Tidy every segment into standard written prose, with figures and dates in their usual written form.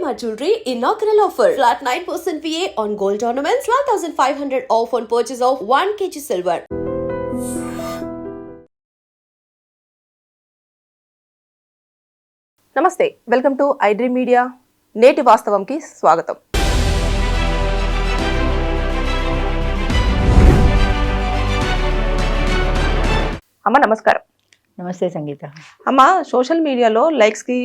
Shalimar Jewelry inaugural offer. Flat 9% VA on gold ornaments, 12,500 off on purchase of 1 kg silver. నమస్తే, welcome to iDream media. నేటి వాస్తవంకి స్వాగతం. అమ్మ నమస్కారం. నమస్తే సంగీత. అమ్మ, సోషల్ మీడియాలో లైక్స్కి,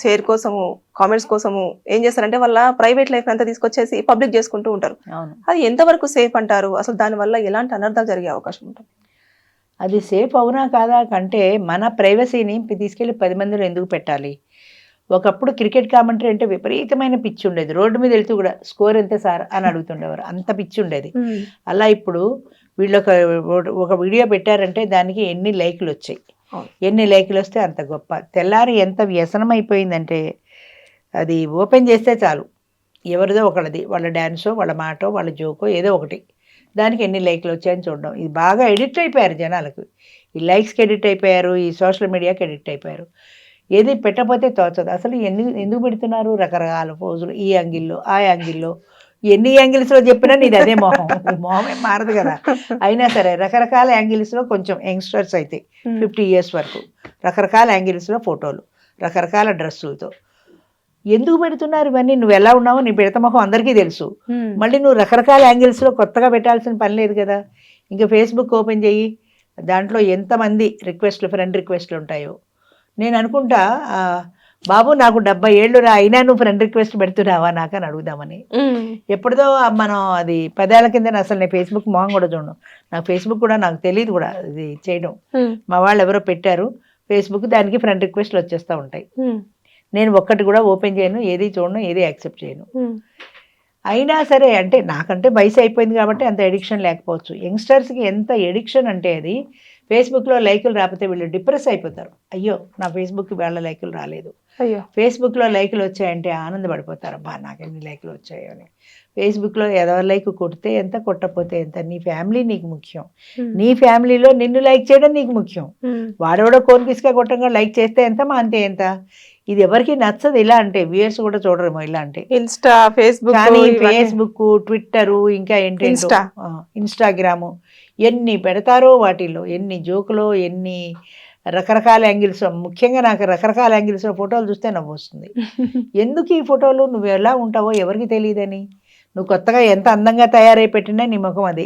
షేర్ కోసము, కామెంట్స్ కోసము ఏం చేస్తారంటే వాళ్ళ ప్రైవేట్ లైఫ్ అంతా తీసుకొచ్చేసి పబ్లిక్ చేసుకుంటూ ఉంటారు. అవును, అది ఎంతవరకు సేఫ్ అంటారు? అసలు దానివల్ల ఎలాంటి అనర్థాలు జరిగే అవకాశం ఉంటుంది? అది సేఫ్ అవునా కాదా కంటే మన ప్రైవసీని తీసుకెళ్ళి 10 మందిలో ఎందుకు పెట్టాలి? ఒకప్పుడు క్రికెట్ కామెంటరీ అంటే విపరీతమైన పిచ్చి ఉండేది. రోడ్డు మీద వెళ్తూ కూడా స్కోర్ ఎంత సార్ అని అడుగుతుండేవారు, అంత పిచ్చి ఉండేది. అలా ఇప్పుడు వీళ్ళు ఒక వీడియో పెట్టారంటే దానికి ఎన్ని లైకులు వచ్చాయి, ఎన్ని లైకులు వస్తే అంత గొప్ప. తెల్లారి ఎంత వ్యసనం అయిపోయిందంటే అది ఓపెన్ చేస్తే చాలు ఎవరిదో ఒకళ్ళది, వాళ్ళ డ్యాన్సో, వాళ్ళ మాటో, వాళ్ళ జోకో, ఏదో ఒకటి, దానికి ఎన్ని లైక్లు వచ్చాయని చూడడం. ఇది బాగా ఎడిక్ట్ అయిపోయారు జనాలకు. ఈ లైక్స్కి ఎడిక్ట్ అయిపోయారు, ఈ సోషల్ మీడియాకి ఎడిక్ట్ అయిపోయారు. ఏది పెట్టకపోతే తోచదు. అసలు ఎందుకు పెడుతున్నారు? రకరకాల పోజులు, ఈ యాంగిల్లో, ఆ యాంగిల్లో, ఎన్ని యాంగిల్స్లో చెప్పినా నీది అదే మొహం, మొహమే మారదు కదా. అయినా సరే రకరకాల యాంగిల్స్లో, కొంచెం యంగ్స్టర్స్ అయితే 50 years వరకు రకరకాల యాంగిల్స్లో ఫోటోలు, రకరకాల డ్రెస్సులతో ఎందుకు పెడుతున్నారు ఇవన్నీ? నువ్వు ఎలా ఉన్నావో నీ పెడత మొహం అందరికీ తెలుసు. మళ్ళీ నువ్వు రకరకాల యాంగిల్స్లో కొత్తగా పెట్టాల్సిన పని లేదు కదా. ఇంకా ఫేస్బుక్ ఓపెన్ చెయ్యి, దాంట్లో ఎంతమంది రిక్వెస్ట్లు, ఫ్రెండ్ రిక్వెస్ట్లు ఉంటాయో. నేను అనుకుంటా, బాబు నాకు 70 ఏళ్ళు రా, అయినా నువ్వు ఫ్రెండ్ రిక్వెస్ట్ పెడుతున్నావా నాకు అని అడుగుదామని. ఎప్పుడుదో మనం అది 10 ఏళ్ల కింద అసలు నేను ఫేస్బుక్ మొహం కూడా చూడను. నాకు ఫేస్బుక్ కూడా నాకు తెలియదు కూడా ఇది చేయడం. మా వాళ్ళు ఎవరో పెట్టారు ఫేస్బుక్, దానికి ఫ్రెండ్ రిక్వెస్ట్లు వచ్చేస్తూ ఉంటాయి. నేను ఒక్కటి కూడా ఓపెన్ చేయను, ఏది చూడను, ఏది యాక్సెప్ట్ చేయను. అయినా సరే అంటే నాకంటే వయసు అయిపోయింది కాబట్టి అంత ఎడిక్షన్ లేకపోవచ్చు. యంగ్స్టర్స్కి ఎంత ఎడిక్షన్ అంటే అది ఫేస్బుక్లో లైకులు రాకపోతే వీళ్ళు డిప్రెస్ అయిపోతారు. అయ్యో నా ఫేస్బుక్కి వాళ్ళ లైకులు రాలేదు, అయ్యో ఫేస్బుక్లో లైకులు వచ్చాయంటే ఆనందపడిపోతారు. బా నాకు ఎన్ని లైకులు వచ్చాయో అని. ఫేస్బుక్లో ఎవరి లైక్ కొడితే ఎంత, కొట్టకపోతే ఎంత, నీ ఫ్యామిలీ నీకు ముఖ్యం. నీ ఫ్యామిలీలో నిన్ను లైక్ చేయడం నీకు ముఖ్యం. వాడెవడో కోన్కిస్గా కొట్టంగా లైక్ చేస్తే ఎంత, మా అంతే ఎంత. ఇది ఎవరికి నచ్చదు. ఇలా అంటే వ్యూయర్స్ కూడా చూడరేమో ఇలా అంటే. ఇన్స్టా, ఫేస్బుక్, కానీ ఫేస్బుక్, ట్విట్టరు, ఇంకా ఏంటంటే ఇన్స్టాగ్రాము, ఎన్ని పెడతారో వాటిల్లో, ఎన్ని జోకులో, ఎన్ని రకరకాల యాంగిల్స్. ముఖ్యంగా నాకు రకరకాల యాంగిల్స్లో ఫోటోలు చూస్తే నవ్వు వస్తుంది. ఎందుకు ఈ ఫోటోలు? నువ్వు ఎలా ఉంటావో ఎవరికి తెలియదని. నువ్వు కొత్తగా ఎంత అందంగా తయారై పెట్టినా నీ ముఖం అదే,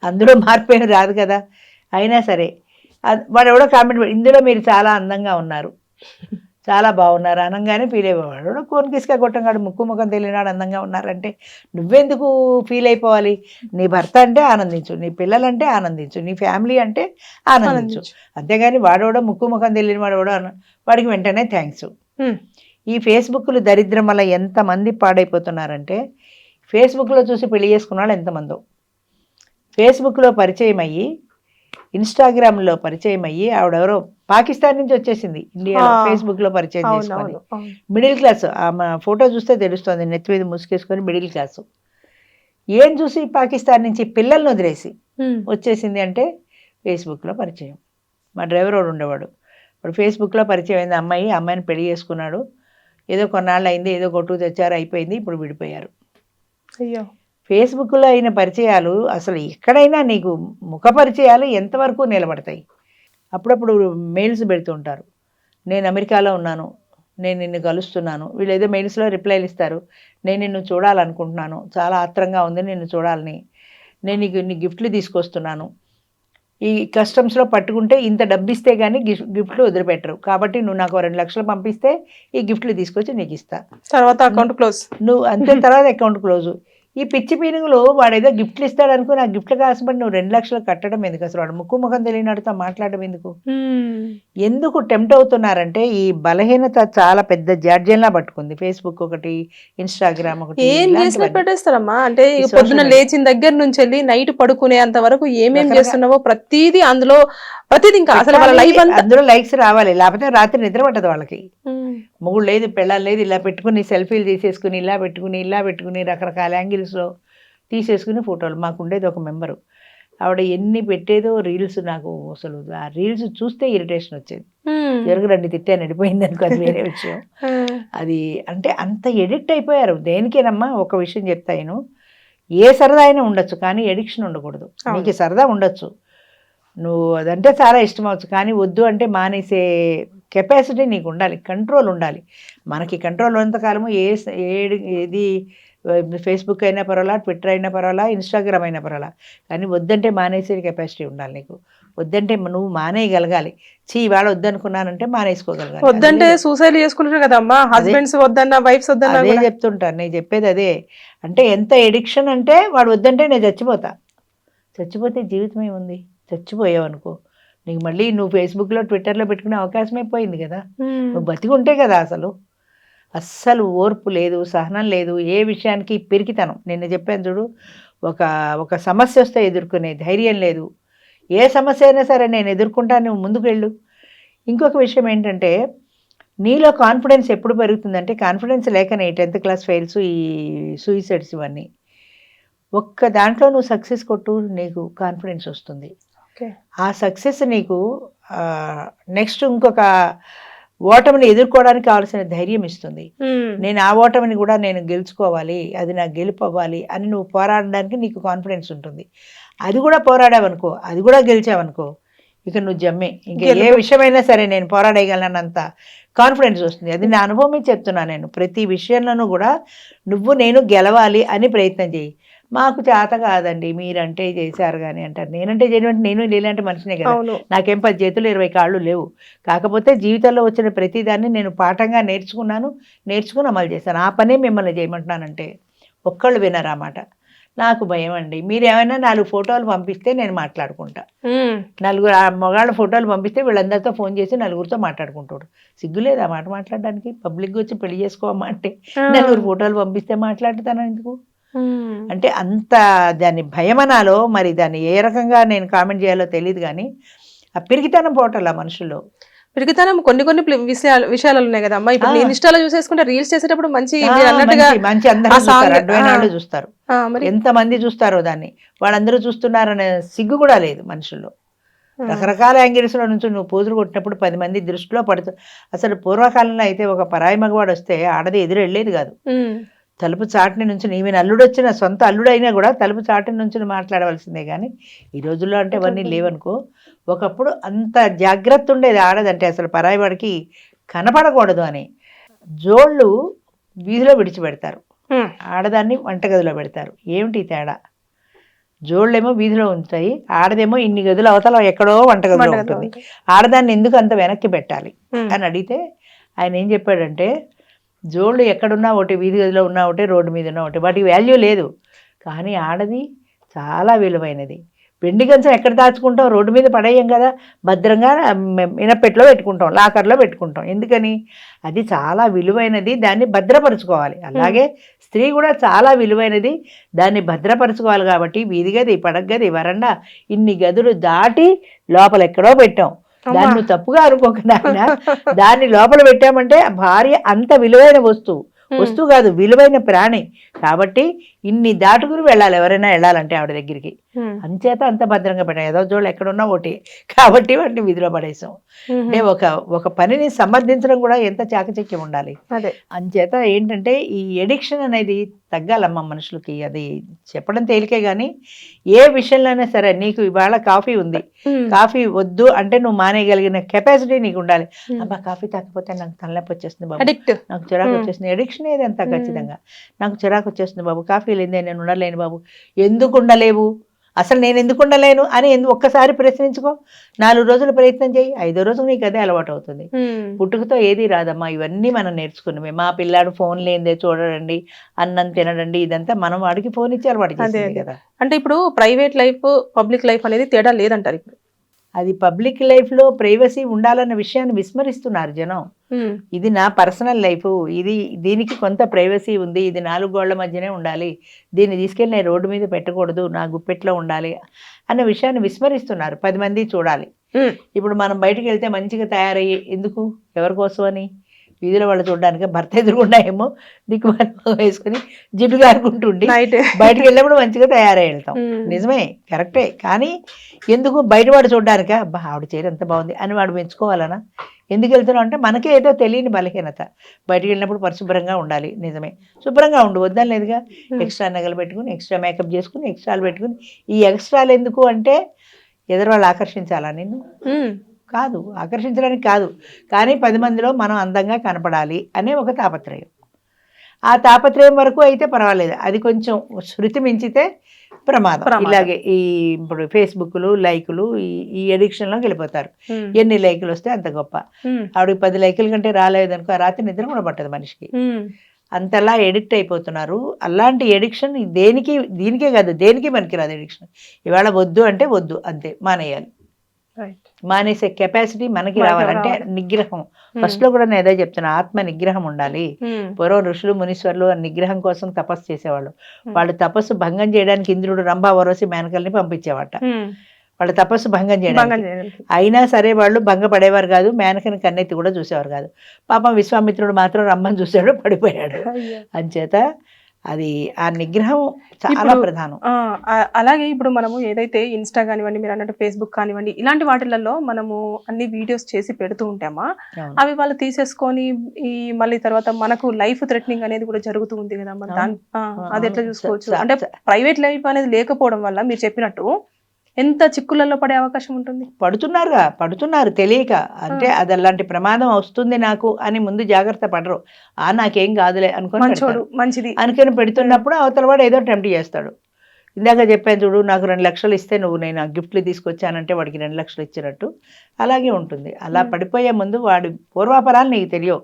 అందులో మార్పేం రాదు కదా. అయినా సరే వాడు ఎవడో కామెంట్, ఇందులో మీరు చాలా అందంగా ఉన్నారు, చాలా బాగున్నారు అనగానే ఫీల్ అయిపోవాడు. కోన్కిస్గా కొట్టంగాడు, ముక్కు ముఖం తెలియనాడు అందంగా ఉన్నారంటే నువ్వెందుకు ఫీల్ అయిపోవాలి? నీ భర్త అంటే ఆనందించు, నీ పిల్లలంటే ఆనందించు, నీ ఫ్యామిలీ అంటే ఆనందించు. అంతేగాని వాడోడో ముక్కు ముఖం తెలియని వాడోడో వాడికి వెంటనే థ్యాంక్స్. ఈ ఫేస్బుక్లు దరిద్రం వల్ల ఎంతమంది పాడైపోతున్నారంటే, ఫేస్బుక్లో చూసి పెళ్లి చేసుకున్న వాళ్ళు ఎంతమందో, ఫేస్బుక్లో పరిచయం అయ్యి, ఇన్స్టాగ్రామ్లో పరిచయం అయ్యి, ఆవిడెవరో పాకిస్తాన్ నుంచి వచ్చేసింది ఇండియాలో, ఫేస్బుక్లో పరిచయం చేసుకొని. మిడిల్ క్లాస్, ఆమె ఫోటో చూస్తే తెలుస్తుంది, నెత్తి మీద ముసుకేసుకొని మిడిల్ క్లాసు. ఏం చూసి పాకిస్తాన్ నుంచి పిల్లల్ని వదిలేసి వచ్చేసింది అంటే ఫేస్బుక్లో పరిచయం. మా డ్రైవర్ వాడు ఉండేవాడు, వాడు ఫేస్బుక్లో పరిచయం అయింది అమ్మాయిని పెళ్లి చేసుకున్నాడు. ఏదో కొన్నాళ్ళు అయింది, ఏదో కొట్టుకు తెచ్చారు, అయిపోయింది, ఇప్పుడు విడిపోయారు. అయ్యో, ఫేస్బుక్లో అయిన పరిచయాలు అసలు ఎక్కడైనా నీకు ముఖ పరిచయాలు ఎంతవరకు నిలబడతాయి? అప్పుడప్పుడు మెయిల్స్ పెడుతుంటారు, నేను అమెరికాలో ఉన్నాను, నేను నిన్ను కలుస్తున్నాను. వీళ్ళు ఏదో మెయిల్స్లో రిప్లైలు ఇస్తారు, నేను నిన్ను చూడాలనుకుంటున్నాను, చాలా ఆత్రంగా ఉంది నిన్ను చూడాలని, నేను నీకు ఇన్ని గిఫ్ట్లు తీసుకొస్తున్నాను. ఈ కస్టమ్స్లో పట్టుకుంటే ఇంత డబ్బు ఇస్తే కానీ గిఫ్ట్లు వదిలిపెట్టరు, కాబట్టి నువ్వు నాకు 2 లక్షలు పంపిస్తే ఈ గిఫ్ట్లు తీసుకొచ్చి నీకు ఇస్తా, తర్వాత అకౌంట్ క్లోజ్, నువ్వు అంతే, తర్వాత అకౌంట్ క్లోజు. ఈ పిచ్చి పీనుగులు వాడు ఏదో గిఫ్ట్లు ఇస్తాడు అనుకో, నా గిఫ్ట్లు కాసబడి నువ్వు 2 లక్షలు కట్టడం ఎందుకు? అసలు వాడు ముక్కు ముఖం తెలియనడుతో మాట్లాడడం ఎందుకు? ఎందుకు టెంప్ట్ అవుతున్నారంటే ఈ బలహీనత చాలా పెద్ద జాడ్యంలా పట్టుకుంది. ఫేస్బుక్ ఒకటి, ఇన్స్టాగ్రామ్ ఒకటి. ఏం చేసినా పెట్టేస్తారమ్మా. అంటే పొద్దున లేచిన దగ్గర నుంచి వెళ్ళి నైట్ పడుకునేంత వరకు ఏమేం చేస్తున్నావో ప్రతిదీ అందులో, ప్రతిదీ. ఇంకా అసలు వాళ్ళ లైఫ్ అంతా అందులో లైక్స్ రావాలి, లేకపోతే రాత్రి నిద్ర పట్టదు వాళ్ళకి. మొగుడు లేదు, పెళ్ళాలి లేదు, ఇలా పెట్టుకుని సెల్ఫీలు తీసేసుకుని, ఇలా పెట్టుకుని రకరకాల యాంగిల్స్లో తీసేసుకుని ఫోటోలు. మాకు ఉండేది ఒక మెంబరు, ఆవిడ ఎన్ని పెట్టేదో రీల్స్. నాకు అసలు ఆ రీల్స్ చూస్తే ఇరిటేషన్ వచ్చేది. జరుగురండి తిట్టాను వెళ్ళిపోయింది అనుకో, అది వేరే విషయం. అది అంటే అంత ఎడిక్ట్ అయిపోయారు దేనికేనమ్మా. ఒక విషయం చెప్తాను, ఏ సరదా అయినా ఉండొచ్చు కానీ ఎడిక్షన్ ఉండకూడదు. నీకు సరదా ఉండొచ్చు, నువ్వు అదంటే చాలా ఇష్టం అవచ్చు, కానీ వద్దు అంటే మానేసే కెపాసిటీ నీకు ఉండాలి, కంట్రోల్ ఉండాలి. మనకి కంట్రోల్ ఉన్నంతకాలము ఏది ఫేస్బుక్ అయినా పర్వాలా, ట్విట్టర్ అయినా పర్వాలా, ఇన్స్టాగ్రామ్ అయినా పర్వాలా, కానీ వద్దంటే మానేసే కెపాసిటీ ఉండాలి నీకు. వద్దంటే నువ్వు మానేయగలగాలి. ఇవాళ వద్దనుకున్నానంటే మానేసుకోగలగాలి. వద్దంటే సూసైడ్ చేసుకుంటారు కదమ్మా, హస్బెండ్స్ వద్దన్నా, వైఫ్స్ వద్దన్నా. అదే చెప్తుంటాను, నేను చెప్పేది అదే. అంటే ఎంత ఎడిక్షన్ అంటే వాడు వద్దంటే నేను చచ్చిపోతా. చచ్చిపోతే జీవితం ఏముంది? చచ్చిపోయావు అనుకో, నీకు మళ్ళీ నువ్వు ఫేస్బుక్లో ట్విట్టర్లో పెట్టుకునే అవకాశమే పోయింది కదా. నువ్వు బతికి ఉంటే కదా. అస్సలు ఓర్పు లేదు, సహనం లేదు, ఏ విషయానికి పిరికితనం. నిన్న చెప్పాను చూడు, ఒక సమస్య వస్తే ఎదుర్కొనే ధైర్యం లేదు. ఏ సమస్య అయినా సరే నేను ఎదుర్కొంటాను, నువ్వు ముందుకు వెళ్ళు. ఇంకొక విషయం ఏంటంటే, నీలో కాన్ఫిడెన్స్ ఎప్పుడు పెరుగుతుందంటే, కాన్ఫిడెన్స్ లేకనే 10th క్లాస్ ఫెయిల్స్, ఈ సూయిసైడ్స్ ఇవన్నీ. ఒక్క దాంట్లో నువ్వు సక్సెస్ కొట్టు, నీకు కాన్ఫిడెన్స్ వస్తుంది. ఆ సక్సెస్ నీకు నెక్స్ట్ ఇంకొక ఓటమిని ఎదుర్కోవడానికి కావాల్సిన ధైర్యం ఇస్తుంది. నేను ఆ ఓటమిని కూడా నేను గెలుచుకోవాలి, అది నాకు గెలుపు అవ్వాలి అని నువ్వు పోరాడడానికి నీకు కాన్ఫిడెన్స్ ఉంటుంది. అది కూడా పోరాడావనుకో, అది కూడా గెలిచావనుకో, ఇక నువ్వు జమ్మే. ఇంకా ఏ విషయమైనా సరే నేను పోరాడగలనంత కాన్ఫిడెన్స్ వస్తుంది. అది నా అనుభవమే చెప్తున్నాను నేను. ప్రతి విషయంలోనూ కూడా నేను గెలవాలి అని ప్రయత్నం చేయి. మాకు చేత కాదండి, మీరంటే చేశారు కానీ అంటారు. నేనంటే చేయడం, నేను ఇలాంటి మనిషినే కదా. నాకేం 10 చేతులు 20 కాళ్ళు లేవు. కాకపోతే జీవితంలో వచ్చిన ప్రతిదాన్ని నేను పాఠంగా నేర్చుకుని అమలు చేశాను. ఆ పనే మిమ్మల్ని చేయమంటున్నానంటే ఒక్కళ్ళు వినరు ఆ మాట. నాకు భయం అండి. మీరు ఏమైనా 4 ఫోటోలు పంపిస్తే నేను మాట్లాడుకుంటా. 4 మగాళ్ళ ఫోటోలు పంపిస్తే వీళ్ళందరితో ఫోన్ చేసి 4గురితో మాట్లాడుకుంటాడు. సిగ్గులేదు ఆ మాట మాట్లాడడానికి? పబ్లిక్గా వచ్చి పెళ్లి చేసుకోమా అంటే 4 ఫోటోలు పంపిస్తే మాట్లాడుతాను ఎందుకు? అంటే అంత దాన్ని భయమనాలో, మరి దాన్ని ఏ రకంగా నేను కామెంట్ చేయాలో తెలియదు. కానీ ఆ పిరికితనం పోవటం మనుషుల్లో. పిరికితనం కొన్ని విషయాలు ఉన్నాయి కదమ్మా. ఇప్పుడు నేను ఇన్స్టాలో చూసేసుకుంటే రీల్స్ చేసేటప్పుడు మంచి అందరూ చూస్తారు. ఎంతమంది చూస్తారో దాన్ని, వాళ్ళందరూ చూస్తున్నారనే సిగ్గు కూడా లేదు మనుషుల్లో. రకరకాల యాంగిల్స్లో నుంచి నువ్వు పోజులు కొట్టినప్పుడు 10 మంది దృష్టిలో పడుతూ. అసలు పూర్వకాలంలో అయితే ఒక పరాయి మగవాడు వస్తే ఆడది ఎదురు వెళ్ళేది కాదు. తలుపు చాటుని నుంచి, నీవి అల్లుడు వచ్చిన సొంత అల్లుడు అయినా కూడా తలుపు చాటుని నుంచి మాట్లాడవలసిందే. కానీ ఈ రోజుల్లో అంటే అవన్నీ లేవనుకో. ఒకప్పుడు అంత జాగ్రత్త ఉండేది ఆడదంటే, అసలు పరాయి వాడికి కనపడకూడదు అని. జోళ్ళు వీధిలో విడిచిపెడతారు, ఆడదాన్ని వంటగదిలో పెడతారు. ఏమిటి తేడా? జోళ్ళేమో వీధిలో ఉంటాయి, ఆడదేమో ఇన్ని గదులు అవతల ఎక్కడో వంటగదిలో ఉంటుంది. ఆడదాన్ని ఎందుకు అంత వెనక్కి పెట్టాలి అని అడిగితే ఆయన ఏం చెప్పాడంటే, జోళ్ళు ఎక్కడున్నా ఒకటి, వీధి గదిలో ఉన్నా ఒకటి, రోడ్డు మీద ఉన్నా ఒకటి, వాటికి వాల్యూ లేదు. కానీ ఆడది చాలా విలువైనది. వెండి గంచం ఎక్కడ దాచుకుంటాం? రోడ్డు మీద పడేయం కదా, భద్రంగా ఇనపెట్లో పెట్టుకుంటాం, లాకర్లో పెట్టుకుంటాం. ఎందుకని? అది చాలా విలువైనది, దాన్ని భద్రపరుచుకోవాలి. అలాగే స్త్రీ కూడా చాలా విలువైనది, దాన్ని భద్రపరుచుకోవాలి. కాబట్టి వీధి గది, పడగది, వరండా, ఇన్ని గదులు దాటి లోపల ఎక్కడో పెట్టాం. దాన్ని నువ్వు తప్పుగా అనుకోక నాయన, దాన్ని లోపల పెట్టామంటే భార్య అంత విలువైన వస్తువు కాదు, విలువైన ప్రాణి. కాబట్టి ఇన్ని దాటుకుని వెళ్ళాలి, ఎవరైనా వెళ్ళాలంటే ఆవిడ దగ్గరికి. అంచేత అంత భద్రంగా పెట్టాం. ఏదో జోళ్ళు ఎక్కడున్నా ఒకటి, కాబట్టి వాటిని విధిలో పడేసాం. అంటే ఒక పనిని సమర్థించడం కూడా ఎంత చాకచక్యం ఉండాలి. అంచేత ఏంటంటే ఈ ఎడిక్షన్ అనేది తగ్గాలమ్మా మనుషులకి. అది చెప్పడం తేలికే కానీ ఏ విషయంలోనే సరే, నీకు ఇవాళ కాఫీ ఉంది, కాఫీ వద్దు అంటే నువ్వు మానేయగలిగిన కెపాసిటీ నీకు ఉండాలి. అబ్బా కాఫీ తాకపోతే నాకు తలనొప్పి వచ్చేస్తుంది బాబు, నాకు చిరాకు వచ్చేస్తుంది. ఎడిక్షన్ ఏదంతా ఖచ్చితంగా నాకు చిరాకు వచ్చేస్తుంది బాబు, కాఫీ లేదే నేను ఉండలేను బాబు. ఎందుకు ఉండలేవు? అసలు నేను ఎందుకు ఉండలేను అని ఒక్కసారి ప్రశ్నించుకో. 4 రోజులు ప్రయత్నం చేయి, 5వ రోజు నీకు అదే అలవాటు అవుతుంది. పుట్టుకతో ఏది రాదమ్మా, ఇవన్నీ మనం నేర్చుకున్నామే. మా పిల్లాడు ఫోన్ లేదే చూడడండి, అన్నం తినడండి, ఇదంతా మనం వాడికి ఫోన్ ఇచ్చి అలవాటు చేసేది కదా. అంటే ఇప్పుడు ప్రైవేట్ లైఫ్, పబ్లిక్ లైఫ్ అనేది తేడా లేదంటారు ఇప్పుడు. అది పబ్లిక్ లైఫ్లో ప్రైవసీ ఉండాలన్న విషయాన్ని విస్మరిస్తున్నారు జనం. ఇది నా పర్సనల్ లైఫ్, దీనికి కొంత ప్రైవసీ ఉంది, ఇది 4 గోళ్ల మధ్యనే ఉండాలి, దీన్ని తీసుకెళ్ళి నేను రోడ్డు మీద పెట్టకూడదు, నా గుప్పెట్లో ఉండాలి అన్న విషయాన్ని విస్మరిస్తున్నారు. 10 మంది చూడాలి. ఇప్పుడు మనం బయటకు వెళ్తే మంచిగా తయారయ్యి ఎందుకు, ఎవరి కోసం అని వీధిలో వాళ్ళు చూడడానికి భర్త ఎదురుకుండా ఏమో దిక్కుమాల వేసుకుని జిడ్డు గారుకుంటుండి నైట్ బయటకు వెళ్ళినప్పుడు మంచిగా తయారై వెళ్తాం. నిజమే, కరెక్టే. కానీ ఎందుకు బయట వాడు చూడడానికా అబ్బా ఆవిడ చీర ఎంత బాగుంది అని వాడు మెచ్చుకోవాలనా? ఎందుకు వెళ్తున్నాం అంటే మనకే ఏదో తెలియని బలహీనత. బయటకు వెళ్ళినప్పుడు పరిశుభ్రంగా ఉండాలి. నిజమే, శుభ్రంగా ఉండు, వద్దని లేదుగా. ఎక్స్ట్రా నగలు పెట్టుకుని, ఎక్స్ట్రా మేకప్ చేసుకుని, ఎక్స్ట్రాలు పెట్టుకుని, ఈ ఎక్స్ట్రాలు ఎందుకు అంటే ఎదురు వాళ్ళు ఆకర్షించాలా నిన్ను? కాదు, ఆకర్షించడానికి కాదు, కానీ 10 మందిలో మనం అందంగా కనపడాలి అనే ఒక తాపత్రయం. ఆ తాపత్రయం వరకు అయితే పర్వాలేదు, అది కొంచెం శృతి మించితే ప్రమాదం. ఇలాగే ఈ ఇప్పుడు ఫేస్బుక్లు లైకులు ఈ ఎడిక్షన్లోకి వెళ్ళిపోతారు. ఎన్ని లైకులు వస్తే అంత గొప్ప. ఆవిడకి 10 లైకుల కంటే రాలేదనుకో ఆ రాత్రి నిద్ర కూడా పట్టదు మనిషికి. అంతలా ఎడిక్ట్ అయిపోతున్నారు. అలాంటి ఎడిక్షన్ దీనికే కాదు, దేనికి పనికిరాదు ఎడిక్షన్. ఇవాళ వద్దు అంటే వద్దు, అంతే, మానేయాలి. మానేసే కెపాసిటీ మనకి రావాలంటే నిగ్రహం. ఫస్ట్ లో కూడా నేను ఏదో చెప్తున్నా, ఆత్మ నిగ్రహం ఉండాలి. పూర్వం ఋషులు మునీశ్వర్లు నిగ్రహం కోసం తపస్సు చేసేవాళ్ళు. వాళ్ళు తపస్సు భంగం చేయడానికి ఇంద్రుడు రంభా వరసి మేనకల్ని పంపించేవాట. వాళ్ళ తపస్సు భంగం చేయడానికి. అయినా సరే వాళ్ళు భంగపడేవారు కాదు, మేనకని కన్నెత్తి కూడా చూసేవారు కాదు. పాపం విశ్వామిత్రుడు మాత్రం రమ్మని చూశాడు, పడిపోయాడు. అంచేత అది ఆ నిగ్రహం చాలా ప్రధానం. అలాగే ఇప్పుడు మనము ఏదైతే ఇన్స్టా కానివ్వండి, మీరు అన్నట్టు ఫేస్బుక్ కానివ్వండి, ఇలాంటి వాటిలలో మనము అన్ని వీడియోస్ చేసి పెడుతూ ఉంటామా, అవి వాళ్ళు తీసేసుకొని మళ్ళీ తర్వాత మనకు లైఫ్ థ్రెటనింగ్ అనేది కూడా జరుగుతూ ఉంది కదా, అది ఎట్లా చూసుకోవచ్చు? అంటే ప్రైవేట్ లైఫ్ అనేది లేకపోవడం వల్ల మీరు చెప్పినట్టు ఎంత చిక్కులలో పడే అవకాశం ఉంటుంది? పడుతున్నారు తెలియక. అంటే అది అలాంటి ప్రమాదం వస్తుంది నాకు అని ముందు జాగ్రత్త పడరు. నాకేం కాదులే అనుకుని మంచిది అనుకుని పెడుతున్నప్పుడు అవతల వాడు ఏదో టెంప్ట్ చేస్తాడు. ఇందాక చెప్పాను చూడు, నాకు 2 లక్షలు ఇస్తే నేను ఆ గిఫ్ట్లు తీసుకొచ్చానంటే వాడికి 2 లక్షలు ఇచ్చినట్టు అలాగే ఉంటుంది. అలా పడిపోయే ముందు వాడి పూర్వాపరాలు నీకు తెలియవు.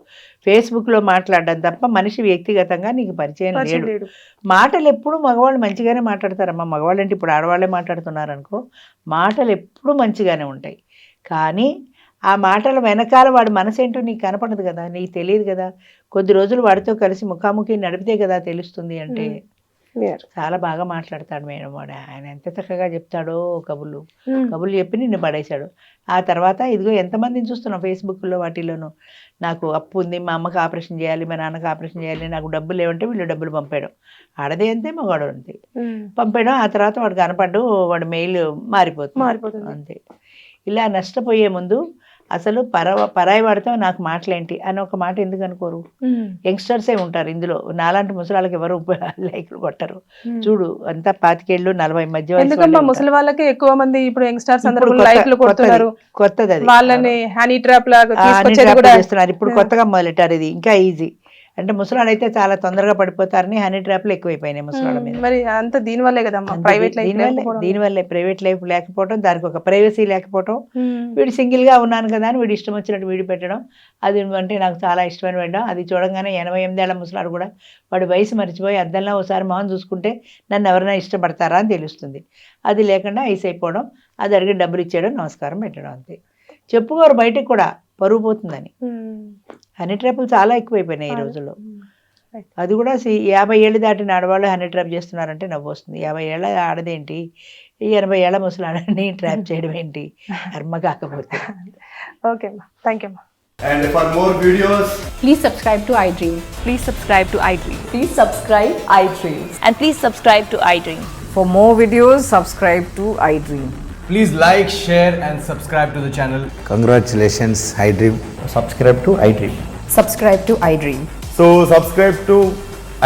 ఫేస్బుక్లో మాట్లాడడం తప్ప మనిషి వ్యక్తిగతంగా నీకు పరిచయం లేడు. మాటలు ఎప్పుడు మగవాళ్ళు మంచిగానే మాట్లాడతారమ్మా. మగవాళ్ళు అంటే ఇప్పుడు ఆడవాళ్ళే మాట్లాడుతున్నారు అనుకో, మాటలు ఎప్పుడు మంచిగానే ఉంటాయి. కానీ ఆ మాటల వెనకాల వాడి మనసు ఏంటో నీకు కనపడదు కదా, నీకు తెలియదు కదా. కొద్ది రోజులు వాడితో కలిసి ముఖాముఖి నడిపితే కదా తెలుస్తుంది. అంటే చాలా బాగా మాట్లాడతాడు మేడం వాడు. ఆయన ఎంత చక్కగా చెప్తాడో కబుర్లు చెప్పి నిన్ను పడేశాడు. ఆ తర్వాత ఇదిగో ఎంతమందిని చూస్తున్నాం ఫేస్బుక్లో వాటిలోనూ, నాకు అప్పు ఉంది, మా అమ్మకి ఆపరేషన్ చేయాలి, మా నాన్నకి ఆపరేషన్ చేయాలి, నాకు డబ్బులు లేవంటే వీళ్ళు డబ్బులు పంపాడు. ఆడదే అంతే, మగవాడు అంతే పంపాడు. ఆ తర్వాత వాడు కనపడ్డు, వాడు మెయిల్ మారిపోతుంది అంతే. ఇలా నష్టపోయే ముందు అసలు పరాయి వాడితో నాకు మాటలేంటి అని ఒక మాట ఎందుకు అనుకోరు? యంగ్స్టర్సే ఉంటారు ఇందులో. నాలాంటి ముసలాళ్ళకి ఎవరు లైక్లు కొట్టరు. చూడు అంతా 25 ఏళ్ళు 40 మధ్య ముసలి వాళ్ళకి ఎక్కువ మంది ఇప్పుడు యంగ్స్టర్స్ లైక్లు కొడుతున్నారు. కొత్తది అది, వాళ్ళని హనీ ట్రాప్ లాగా చేస్తున్నారు. ఇప్పుడు కొత్తగా మొదలెట్టారు. ఇది ఇంకా ఈజీ. అంటే ముసలాడు అయితే చాలా తొందరగా పడిపోతారని హనీ ట్రాప్లు ఎక్కువైపోయినాయి ముసలాళ్ళ మీద. మరి అంత దీనివల్లే కదమ్మా ప్రైవేట్ లైఫ్. దీనివల్లే ప్రైవేట్ లైఫ్ లేకపోవడం, దానికి ఒక ప్రైవసీ లేకపోవడం. వీడు సింగిల్గా ఉన్నాను కదా అని వీడు ఇష్టం వచ్చినట్టు వీడి పెట్టడం, అది అంటే నాకు చాలా ఇష్టమైన పెట్టడం. అది చూడంగానే 88 ఏళ్ల ముసలాడు కూడా వాడి వయసు మర్చిపోయి అద్దంలో ఒకసారి మొహం చూసుకుంటే నన్ను ఎవరైనా ఇష్టపడతారా అని తెలుస్తుంది. అది లేకుండా ఐస్ అయిపోవడం, అది అడిగి డబ్బులు ఇచ్చేయడం, నమస్కారం పెట్టడం, అంతే. చెప్పుకోరు బయటకు కూడా, పరువు పోతుందని. హనీ ట్రాప్లు చాలా ఎక్కువైపోయినాయి ఈ రోజుల్లో. అది కూడా 50 ఏళ్ళు దాటిన ఆడవాళ్ళు హనీ ట్రాప్ చేస్తున్నారంటే నవ్వు వస్తుంది. 50 ఏళ్ళ ఆడదేంటి, 80 ఏళ్ల ముసలాడని ట్రాప్ చేయడం ఏంటి, కర్మ కాకపోతే. ఓకే అమ్మా, థ్యాంక్ యూ అమ్మా. And for more videos, please subscribe to iDream. Please subscribe to iDream. Please subscribe iDream. And please subscribe to iDream. For more videos, subscribe to iDream. please like, share and subscribe to the channel. Congratulations, iDream. Subscribe to iDream. Subscribe to iDream. So subscribe to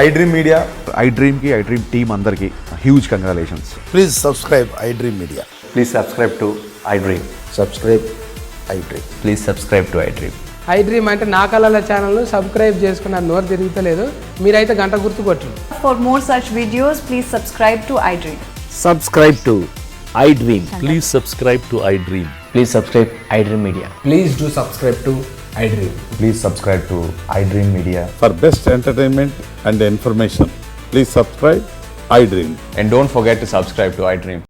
iDream Media. iDream team andarki huge congratulations. Please subscribe iDream Media. Please subscribe to iDream. Subscribe iDream. Please subscribe to iDream. iDream అంటే నా కళల ఛానల్ను subscribe చేసుకున్న నోరు తిరుగుతలేదు, మీరైతే గంట గుర్తు కొట్టండి. For more such videos, please subscribe to iDream. Subscribe to iDream. Please subscribe to iDream. Please subscribe iDream Media. Please do subscribe to iDream. Please subscribe to iDream Media. For best entertainment and information, please subscribe iDream. And don't forget to subscribe to iDream.